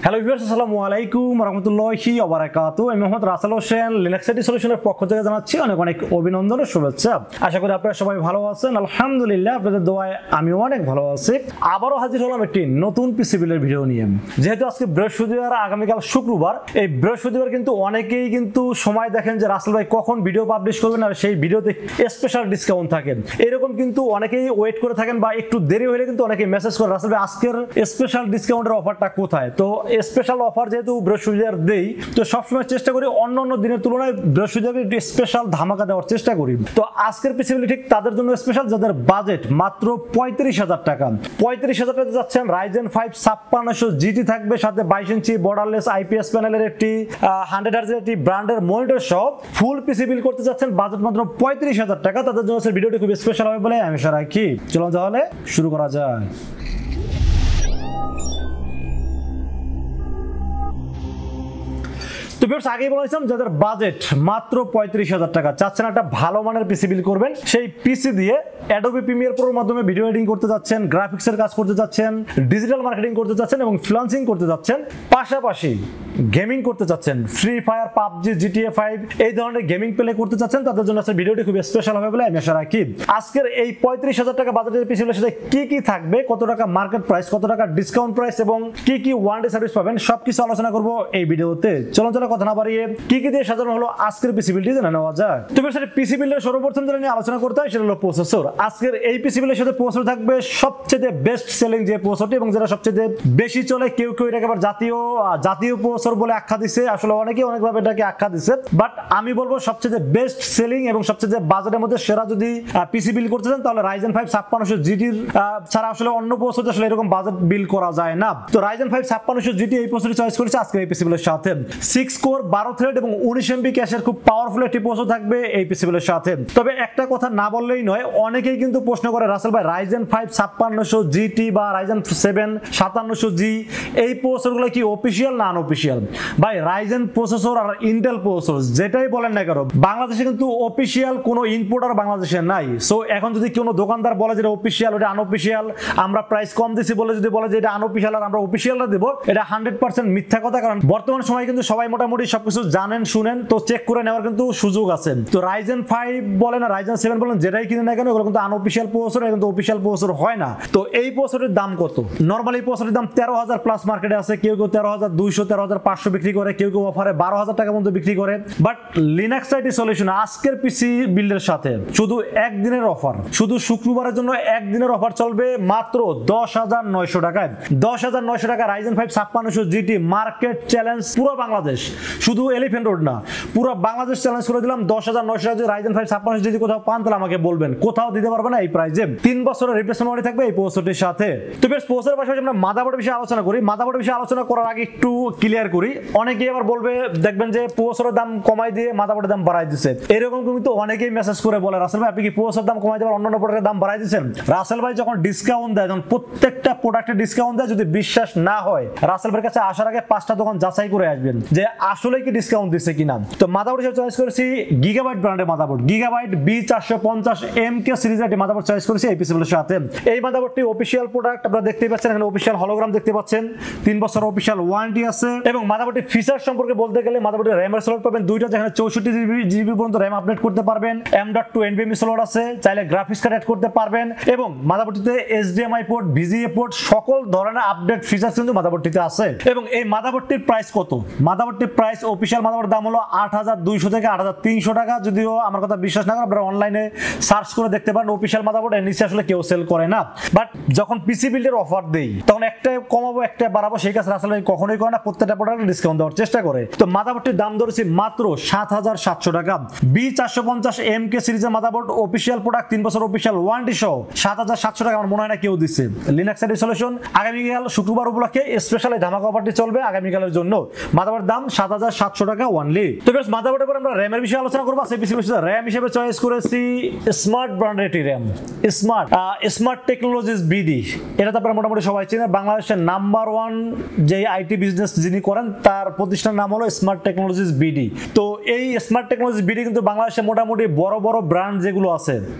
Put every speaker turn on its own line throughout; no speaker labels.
Hello viewers, আসসালামু আলাইকুম ওয়া রাহমাতুল্লাহি ওয়া বারাকাতুহু। আমি মোহাম্মদ রাসেল হোসেন, লিনাক্স আইটি সলিউশনের পক্ষ থেকে জানাচ্ছি অনেক অনেক অভিনন্দন ও শুভেচ্ছা। আশা করি আপনারা সবাই ভালো আছেন। আলহামদুলিল্লাহ, আপনাদের দোয়ায় আমিও অনেক ভালো আছি। আবারও হাজির হলাম একটি নতুন পিসি বিল্ডের ভিডিও নিয়ে। যেহেতু আজকে বৃহস্পতিবার, আগামীকাল শুক্রবার, এই বৃহস্পতিবার কিন্তু অনেকেই কিন্তু সময় দেখেন যে রাসেল ভাই কখন ভিডিও পাবলিশ করবেন, আর সেই ভিডিওতে স্পেশাল ডিসকাউন্ট থাকে। এরকম কিন্তু অনেকেই ওয়েট করে থাকেন, বা একটু দেরি হলে কিন্তু অনেকেই মেসেজ করে রাসেল ভাই আজকের স্পেশাল ডিসকাউন্টের অফারটা কোথায়। তো স্পেশাল অফার যেহেতু বৃহস্পতিবার দেই, তো সবসময় চেষ্টা করি অন্য অন্য দিনের তুলনায় বৃহস্পতিবার একটু স্পেশাল ধামাকা দেওয়ার চেষ্টা করি। তো আজকের পিসিবিলি ঠিক তাদের জন্য স্পেশাল, যাদের বাজেট মাত্র 35,000 টাকা। 35,000 টাকা যাচ্ছেন Ryzen 5 5600 GT থাকবে, সাথে 22 ইঞ্চি বর্ডারলেস আইপিএস প্যানেলের একটি 100 হার্জ একটি ব্র্যান্ডের মনিটর সহ ফুল পিসি বিল করতে যাচ্ছেন, বাজেট মাত্র 35,000 টাকা। তাদের জন্য ভিডিওটি খুব স্পেশাল হবে বলে আমি আশা রাখি। চলুন তাহলে শুরু করা যায়। তো ভিউয়ার্স, আগেই বলেছিলাম যাদের বাজেট মাত্র 35,000 টাকা, চাচ্ছেন একটা ভালো মানের পিসি বিল করবেন, সেই পিসি দিয়ে অ্যাডোবি প্রিমিয়ার প্রোর মাধ্যমে ভিডিও এডিটিং করতে যাচ্ছেন, গ্রাফিক্সের কাজ করতে যাচ্ছেন, ডিজিটাল মার্কেটিং করতে যাচ্ছেন এবং ফ্রিল্যান্সিং করতে যাচ্ছেন, পাশাপাশি গেমিং করতে যাচ্ছেন, ফ্রি ফায়ার, পাবজি, GTA 5 এই ধরনের গেমিং প্লে করতে যাচ্ছেন, তাদের জন্য আজকের ভিডিওটি খুব স্পেশাল হবে বলে আমি আশা রাখি। আজকের এই 35,000 টাকা বাজেটের পিসির সাথে কি কি থাকবে, কত টাকা মার্কেট প্রাইস, কত টাকা ডিসকাউন্ট প্রাইস এবং কি কি ওয়ারেন্টি সার্ভিস পাবেন, সবকিছু আলোচনা করব এই ভিডিওতে। চলুন কথা না বাড়িয়ে কি কি দিয়ে সাজানো হলো আজকের পিসি বিলটি জেনে নেওয়া যায়। তো ভিউয়ার্স, পিসি বিলের সর্বপ্রথম যেটা নিয়ে আলোচনা করতে হয় সেটা হলো প্রসেসর। আজকের এই পিসি বিলের সাথে প্রসেসর থাকবে সবচেয়ে বেস্ট সেলিং যে প্রসেসরটি, এবং যেটা সবচেয়ে বেশি চলে। কেউ কেউ এটাকে আবার জাতীয় প্রসেসর বলে আখ্যা দিছে, আসলে অনেকেই অনেকভাবে এটাকে আখ্যা দিছে, বাট আমি বলবো সবচেয়ে বেস্ট সেলিং এবং সবচেয়ে বাজেটের মধ্যে সেরা যদি পিসি বিল করতে চান তাহলে Ryzen 5 5600 GT ছাড়া আসলে অন্য প্রসেসর আসলে এরকম বাজেট বিল করা যায় না। তো Ryzen 5 5600 GT এই প্রসেসর চয়েস করেছে আজকের এই পিসি বিলের সাথে। 6 কোর 12 থ্রেড এবং 19 MB ক্যাশের খুব পাওয়ারফুল একটি প্রসেসর থাকবে এই পিসি বিলের সাথে। তবে একটা কথা না বললেই নয়, অনেকেই কিন্তু প্রশ্ন করে রাসেল ভাই Ryzen 5 5600 GT বা Ryzen 7 5700G এই প্রসেসরগুলো কি অফিশিয়াল না আনঅফিশিয়াল? ভাই, Ryzen প্রসেসর আর ইন্টেল প্রসেসর যেটাই বলেন না কেন, বাংলাদেশে কিন্তু অফিশিয়াল কোনো ইম্পোর্টার বাংলাদেশে নাই। সো এখন যদি কোনো দোকানদার বলে যে এটা অফিশিয়াল, ওটা আনঅফিশিয়াল, আমরা প্রাইস কম দিছি বলে যদি বলে যে এটা আনঅফিশিয়াল আর আমরা অফিশিয়ালটা দেব, এটা 100% মিথ্যা কথা। কারণ বর্তমান সময়ে কিন্তু সবাই মোটামুটি সবকিছু জানেন, শুনেন, তো চেক করে নেওয়ার কিন্তু সুযোগ আছে। তো Ryzen 5 বলেন আর Ryzen 7 বলেন, যেটাই কিনে না কেন এগুলো কিন্তু আনঅফিশিয়াল প্রসেসর, কিন্তু অফিশিয়াল প্রসেসর হয় না। তো এই প্রসেসরের দাম কত? নরমালি প্রসেসরের দাম 13,000 প্লাস মার্কেটে আছে, কেউ কেউ 13,200 13,500 বিক্রি করে, কেউ কেউ অফারে 12,000 টাকা পর্যন্ত বিক্রি করে। বাট লিনাক্স আইটি সলিউশন আজকের পিসি বিল্ডের সাথে শুধু একদিনের অফার, শুধু শুক্রবারের জন্য একদিনের অফার চলবে মাত্র 10,900 টাকায়। 10,900 টাকা Ryzen 5 5600 GT মার্কেট চ্যালেঞ্জ পুরো বাংলাদেশ, শুধু এলিফ্যান্ট রোড না, পুরো বাংলাদেশ চ্যালেঞ্জ করে দিলাম। 10,900 টাকা যদি Ryzen 5 5600 GT কোথাও পান তাহলে আমাকে বলবেন, কোথাও দিতে পারবে না এই প্রাইসে। 3 বছরের রিপ্লেসমেন্ট ওয়ারেন্টি থাকবে এই প্রসেসরটির সাথে। তো বেশ, প্রসেসরের পাশাপাশি আমরা মাদারবোর্ডের বিষয়ে আলোচনা করি। মাদারবোর্ডের বিষয়ে আলোচনা করার আগে একটু ক্লিয়ার করি, অনেকেই আবার বলবে, দেখবেন যে প্রসেসরের দাম কমাই দিয়ে মাদারবোর্ডের দাম বাড়াই দিচ্ছে, এরকম কিন্তু অনেকেই মেসেজ করে বলে রাসেল ভাই আপনি কি প্রসেসরের দাম কমাই দেওয়ার অন্যান্য প্রোডাক্টের দাম বাড়াই দিচ্ছেন? রাসেল ভাই যখন ডিসকাউন্ট দেয়, যখন প্রত্যেকটা প্রোডাক্টে ডিসকাউন্ট দেয়, যদি বিশ্বাস না হয় রাসেল ভাইয়ের কাছে আসার আগে 5টা দোকান যাচাই করে আসবেন যে আসলে কি ডিসকাউন্ট দিচ্ছে কিনা। তো মাদারবোর্ড হিসেবে চয়েস করেছি গিগাবাইট ব্র্যান্ডের মাদারবোর্ড, গিগাবাইট B450MK সিরিজের একটি মাদারবোর্ড চয়েস করেছি এই পিসিবিলের সাথে। এই মাদারবোর্ডটি অফিশিয়াল প্রোডাক্ট, আপনারা দেখতেই পাচ্ছেন এখানে অফিশিয়াল হলোগ্রাম দেখতে পাচ্ছেন, 3 বছর অফিশিয়াল ওয়ারেন্টি আছে। এবং মাদারবোর্ডের ফিচার সম্পর্কে বলতে গেলে মাদারবোর্ডের র্যামের স্লট পাবেন 2টা, যেখানে 64GB পর্যন্ত র্যাম আপডেট করতে পারবেন, M.2 NVMe স্লট আছে, চাইলে গ্রাফিক্স কার্ড অ্যাড করতে পারবেন, এবং মাদারবোর্ডটিতে HDMI পোর্ট, VGA পোর্ট, সকল ধরনের আপডেট ফিচার কিন্তু মাদারবোর্ডটিতে আছে। এবং এই মাদারবোর্ডটির প্রাইস কত? মাদারবোর্ডটির প্রাইস অফিশিয়াল মাদারবোর্ডের দাম হলো 8,200 থেকে 8,300 টাকা। যদিও আমার কথা বিশ্বাস না করেন, আপনারা অনলাইনে সার্চ করে দেখতে পারেন, অফিশিয়াল মাদারবোর্ড এর নিচে আসলে কেউ সেল করে না। বাট যখন পিসি বিল্ডের অফার দেই তখন একটা কমাবো একটা বাড়াবো, সেই কাজ রাসেল ভাই কখনোই করে না, প্রত্যেকটা প্রোডাক্টে ডিসকাউন্ট দেওয়ার চেষ্টা করে। তো মাদারবোর্ডটির দাম ধরেছি মাত্র 7,700 টাকা। B450MK সিরিজের মাদারবোর্ড, অফিশিয়াল প্রোডাক্ট, 3 বছর অফিশিয়াল ওয়ারেন্টি সহ 7,700 টাকা। আমার মনে হয় না কেউ দিচ্ছে। লিনাক্স আইটি সলিউশন আগামীকাল শুক্রবার উপলক্ষে স্পেশাল এই ধামাকা অফারটি চলবে আগামীকালের জন্য। মাদারবোর্ড দাম 7700 টাকা অনলি। তো বেশ মাদারবোর্ডের পর আমরা র‍্যামের বিষয়ে আলোচনা করব। সেই পিসির বিষয়ে র‍্যাম হিসেবে চয়েস করেছি স্মার্ট ব্র্যান্ডের একটি র‍্যাম, স্মার্ট টেকনোলজিস বিডি। এটা তো আপনারা মোটামুটি সবাই চেনেন, বাংলাদেশের নাম্বার 1 যে আইটি বিজনেস যিনি করেন তার প্রতিষ্ঠানের নাম হলো স্মার্ট টেকনোলজিস বিডি। তো এই স্মার্ট টেকনোলজিস বিডি কিন্তু বাংলাদেশে মোটামুটি বড় বড় ব্র্যান্ড যেগুলো আছে,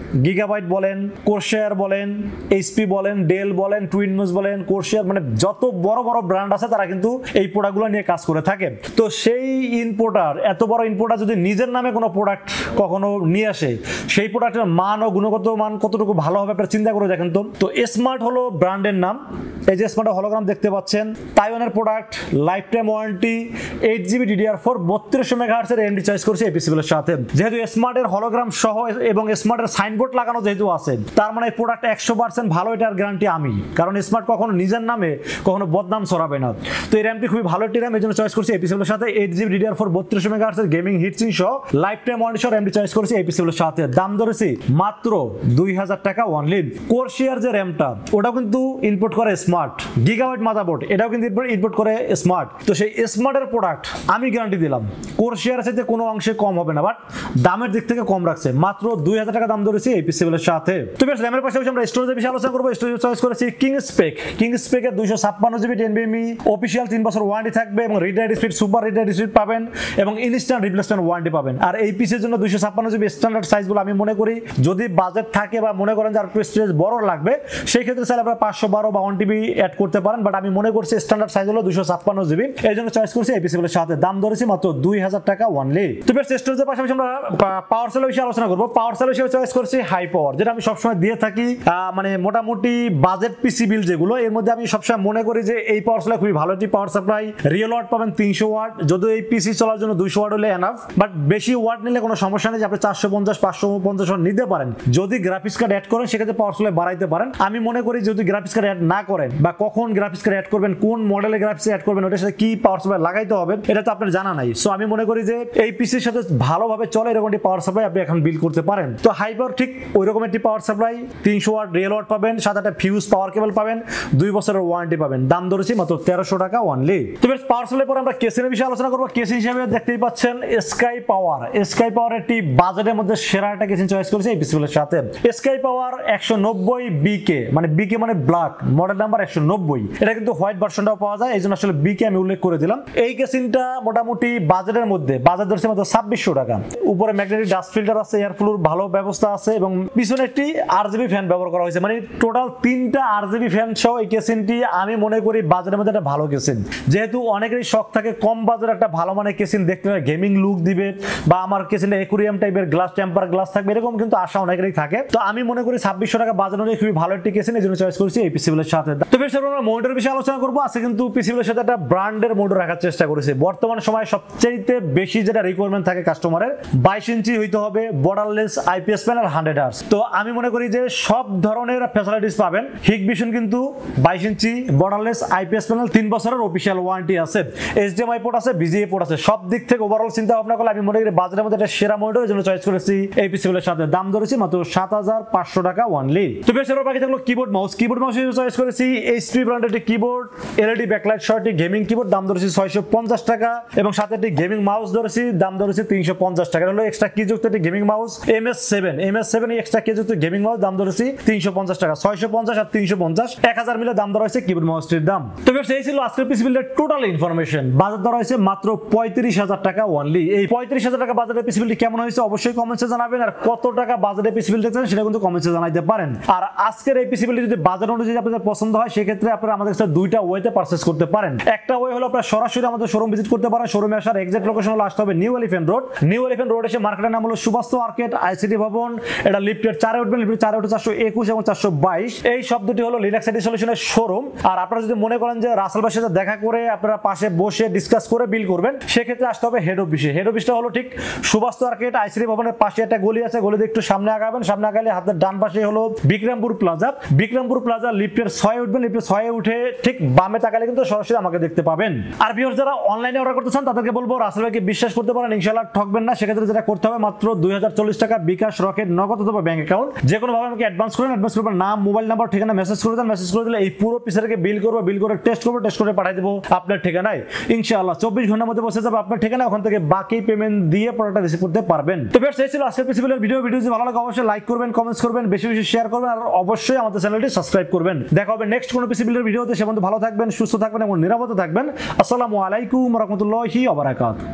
গিগাবাইট বলেন, কোরশেয়ার বলেন, এইচপি বলেন, ডেল বলেন, টুইনমোস বলেন, কোরশেয়ার, মানে যত বড় বড় ব্র্যান্ড আছে তারা কিন্তু এই প্রোডাক্টগুলো নিয়ে কাজ করে থাকে। তো সেই ইম্পোর্টার, এত বড় ইম্পোর্টার যদি নিজের নামে কোনো প্রোডাক্ট কখনো নিয়ে আসে, সেই প্রোডাক্টের মান ও গুণগত মান কতটুকু ভালো হবে আপনারা চিন্তা করে দেখেন। তো স্মার্ট হলো ব্র্যান্ডের নাম। এই যে স্মার্ট হলোগ্রাম দেখতে পাচ্ছেন, তাইওয়ানের product, life time warranty, 8GB DDR4 3200 megahertz এর AMD চয়েস করেছে এই পিসিগুলোর সাথে। যেহেতু স্মার্টের হলোগ্রাম সহ এবং স্মার্টের সাইনবোর্ড লাগানো যেহেতু আছে, তার মানে এই প্রোডাক্ট 100% ভালো, এটার গ্যারান্টি আমি, কারণ স্মার্ট কখনো নিজের নামে কখনো বদনাম ছড়াবে না। তো এই র্যামটি খুবই ভালো একটি র্যাম, এই জন্য চয়েস করছি এই পিসিগুলোর সাথে। 8GB DDR4 3200 মেগাহার্টজ এর গেমিং হিটসিং সহ লাইফ টাইম ওয়ারেন্টি সহ AMD চয়েস করেছি এই পিসিগুলোর সাথে। দাম ধরেছি মাত্র 2000 টাকা অনলি। কোরশেয়ার যে র্যামটা, ওটাও কিন্তু ইম্পোর্ট করে স্মার্ট। গিগাবাইট মাদারবোর্ড, এটাও কিন্তু ইম্পোর্ট করে স্মার্ট। তো সেই স্মার্টের প্রোডাক্ট আমি গ্যারান্টি দিলাম কোরশেয়ারের সাথে কোনো অংশে কম হবে না, বাট দামের দিক থেকে কম রাখছে। মাত্র 2000 টাকা দাম ধরেছি এই পিসিগুলোর সাথে। তো বেশ র্যামের পাশাপাশি আমরা স্টোরেজের বিষয়ে আলোচনা করবো। স্টোরেজ চয়েস করেছি কিংস্পেক এর 256GB NVMe, অফিশিয়াল 3 বছর ওয়ারেন্টি থাকবে এবং read write speed, super read write speed পাবেন এবং ইনস্ট্যান্ট রিপ্লেসমেন্ট ওয়ারেন্টি পাবেন। আর এই পিসের জন্য 256GB স্ট্যান্ডার্ড সাইজগুলো আমি মনে করি যদি বাজেট থাকে বা মনে করেন যে আর একটু স্টোরেজ বড় লাগবে, সেই ক্ষেত্রে চাইলে আপনারা 512 বা 1TB অ্যাড করতে পারেন, বাট আমি মনে করছি স্ট্যান্ডার্ড সাইজ হলো 256GB, এই জন্য চয়েস করছি এই পিসিগুলোর সাথে। দাম ধরেছি মাত্র 2000 টাকা অনলি। তো বেশ স্টোরেজের পাশাপাশি আমরা পাওয়ার সেলের বিষয়ে আলোচনা করবো। পাওয়ার সেল হিসেবে চয়েস করছি হাই পাওয়ার, যেটা আমি সবসময় দিয়ে থাকি। মানে মোটামুটি বাজেট পিসি বিল যেগুলো, এর মধ্যে আমি সবসময় মনে করি যে এই পাওয়ার সেল খুবই ভালো একটি পাওয়ার সাপ্লাই। রিয়েল ওয়াট পাবেন 300 ওয়াট, যদিও এই পিসি চলার জন্য 200 ওয়াট হলে এনাফ, বাট বেশি ওয়াট নিলে কোনো সমস্যা নেই যে আপনি 450 550 ওয়াট নিতে পারেন। যদি গ্রাফিক্স কার্ড অ্যাড করেন সেক্ষেত্রে পাওয়ার সেল বাড়াইতে পারেন। আমি মনে করি যদি গ্রাফিক্স কার্ড অ্যাড না করেন বা কখন গ্রাফিক্স কার্ড অ্যাড করবেন, কোন মডেলে গ্রাফিক্স অ্যাড করবেন, ওটার সাথে কি পাওয়ার সাপ্লাই লাগাইতে হবে এটা তো আপনার জানা নাই। সো আমি মনে করি যে এই পিসির সাথে ভালোভাবে চলে এরকম একটি পাওয়ার সাপ্লাই আপনি এখন বিল করতে পারেন। তো হাই পাওয়ার ঠিক ওই রকম একটি power supply, 300 watt real watt পাবেন, সাথে একটা ফিউজ পাওয়ার কেবল পাবেন, 2 বছরের ওয়ারেন্টি পাবেন। দাম ধরেছি মাত্র 1300 টাকা অনলি। তো বেশ পাওয়ার সাপ্লাই পরে আমরা কেসিনের বিষয়ে আলোচনা করবো। কেসিন হিসেবে দেখতেই পাচ্ছেন স্কাই পাওয়ার একটি বাজেটের মধ্যে সেরা একটা কেসিন চয়েস করেছে এই পিসিগুলোর সাথে। স্কাই পাওয়ার 190 বিকে মানে ব্ল্যাক মডেল নাম্বার 190, এটা কিন্তু হোয়াইট ভার্সনটাও পাওয়া যায়, এই জন্য আসলে বিকে আমি উল্লেখ করে দিলাম। এই কেসিনটা মোটামুটি বাজেটের মধ্যে বাজার ধরছে মাত্র 2600 টাকা। উপরে ম্যাগনেটিক ডাস্ট ফিল্টার আছে, এয়ার ফ্লোর ভালো ব্যবস্থা আছে এবং পিছনে একটি RGB ফ্যান ব্যবহার করা হয়েছে, মানে টোটাল 3টা RGB ফ্যান সহ এই কেসিনটি আমি মনে করি বাজারের মধ্যে একটা ভালো কেসিন। যেহেতু অনেকেরই শখ থাকে কম বাজারে একটা ভালো মানের কেসিন দেখতে, গেমিং লুক দিবে বা আমার কেসিনটা অ্যাকুরিয়াম টাইপের গ্লাস, টেম্পার গ্লাস থাকবে, এরকম কিন্তু আশা অনেকেরই থাকে। তো আমি মনে করি 2600 টাকা বাজার অনুযায়ী খুবই ভালো একটি কেসিন, এই জন্য চয়েস করেছি এই পিসিগুলোর সাথে। তো বেশ আমরা মনিটরের বিষয়ে আলোচনা করবো। আছে কিন্তু পিসিগুলোর সাথে একটা ব্র্যান্ডের মনিটর রাখার চেষ্টা করেছি। বর্তমান সময়ে সবচেয়ে বেশি যেটা রিকোয়ারমেন্ট থাকে কাস্টমারের, 22 ইঞ্চি হইতে হবে, বর্ডারলেস IPS প্যানেল 100 Hz। তো আমি মনে করি যে সব ধরনের ফ্যাসিলিটিস পাবেন। হিকভিশন কিন্তু 22 ইঞ্চি বর্ডারলেস IPS প্যানেল, 3 বছরের অফিশিয়াল ওয়ারেন্টি আছে, HDMI পোর্ট আছে, VGA পোর্ট আছে, সব দিক থেকে ওভারঅল চিন্তা ভাবনা করলে আমি মনে করি বাজারের মধ্যে একটা সেরা মনিটর, এর জন্য চয়েস করেছি এই পিসিগুলোর সাথে। দাম ধরেছি মাত্র 7500 টাকা অনলি। তো বেশ এর বাকি থাকলো কিবোর্ড মাউস হিসেবে চয়েস করেছি HP ব্র্যান্ডের একটি কিবোর্ড, LED ব্যাকলাইট সহ একটি গেমিং কিবোর্ড, দাম ধরেছি 650 টাকা এবং সাথে একটি গেমিং মাউস ধরেছি, দাম ধরেছি 350 টাকা। হলো এক্সট্রা কি যুক্ত একটি গেমিং মাউস MS7 এই এক্সট্রা কি যুক্ত গেমিং মাউস, দাম ধরেছি 350 টাকা। 650 আর 350 1000 মিলে দাম ধরা হয়েছে কিবোর্ড মাউসটির দাম। তো বেশ এই ছিল আজকের পিসি বিল্ডের টোটাল ইনফরমেশন। বাজার ধরা হয়েছে মাত্র 35,000 টাকা অনলি। এই 35,000 টাকা বাজারের পিসি বিল্ড কেমন হয়েছে অবশ্যই কমেন্টসে জানাবেন, আর কত টাকা বাজারের পিসি বিল্ড দেখছেন সেটা কিন্তু কমেন্টসে জানাইতে পারেন। আর আজকের এই পিসি বিল্ড যদি বাজার অনুযায়ী আপনাদের পছন্দ হয় সেক্ষেত্রে আপনারা আমাদের কাছে দুইটা ওয়েতে পারচেজ করতে পারেন। একটা ওয়ে হলো আপনারা সরাসরি আমাদের শোরুম ভিজিট করতে পারেন। শোরুমে আসার এক্সাক্ট লোকেশন হলো আসতে হবে নিউ এলিফ্যান্ট রোড এসে মার্কেটের নাম হলো সুবাস্তু মার্কেট, ICT ভবন, এটা লিফটের 4 উঠবেন, লিফটের 4 উঠে 421 এবং 422, এই সব দুটি হলো লিনাক্স আইটি সলিউশনের শোরুম। আর আপনারা যদি মনে করেন যে রাসেল ভাইয়ের সাথে দেখা করে আপনারা পাশে বসে ডিসকাস করে বিল করবেন, সেক্ষেত্রে আসতে হবে হেড অফিসটা হলো ঠিক সুবাস্তু মার্কেট, ICT ভবনের পাশে একটা গলি আছে, গলিতে একটু সামনে আগাবেন, সামনে আগালে হাতের ডান পাশে হলো বিক্রমপুর প্লাজা, লিফটের 6 উঠবেন, লিফটের 6 উঠে ঠিক বামে তাকালে কিন্তু সরাসরি আমাকে দেখতে পাবেন। আর ভিউয়ার্স যারা অনলাইনে অর্ডার করতে চান তাদেরকে বলবো রাসেল ভাইকে বিশ্বাস করতে পারেন, ইনশাআল্লাহ ঠকবেন না। সেক্ষেত্রে যেটা করতে হবে মাত্র 2040 টাকা বিকাশ, রকেট, নগদ অথবা ব্যাংক অ্যাকাউন্ট যে কোনো ভাবে আমাকে অ্যাডভান্স করেন, অ্যাডভান্স করবেন, নাম, মোবাইল নাম্বার, ঠিকানা মেসেজ করে দেন, মেসেজ করে দিলে এই পুরো পিসটাকে বিল করে পাঠিয়ে দেবো আপনার ঠিকানায় ইনশাআল্লাহ। 24 ঘন্টার মধ্যে পৌঁছে যাবে আপনার ঠিকানা, ওখান থেকে বাকি পেমেন্ট দিয়ে প্রোডাক্টটা রিসিভ করতে পারবেন। তো ভিউয়ার্স, এই ছিল আজকের পিসি বিলের ভিডিও। যদি ভালো লাগে অবশ্যই লাইক করবেন, কমেন্টস করবেন, বেশি বেশি শেয়ার করবেন, আর অবশ্যই আমাদের চ্যানেলটি সাবস্ক্রাইব করবেন। দেখা হবে নেক্সট কোনো পিসি বিলের ভিডিওতে। সে পর্যন্ত ভালো থাকবেন, সুস্থ থাকবেন এবং নিরাপদে থাকবেন। আসসালামু আলাইকুম ওয়া রাহমাতুল্লাহি ওয়া বারাকাতুহু।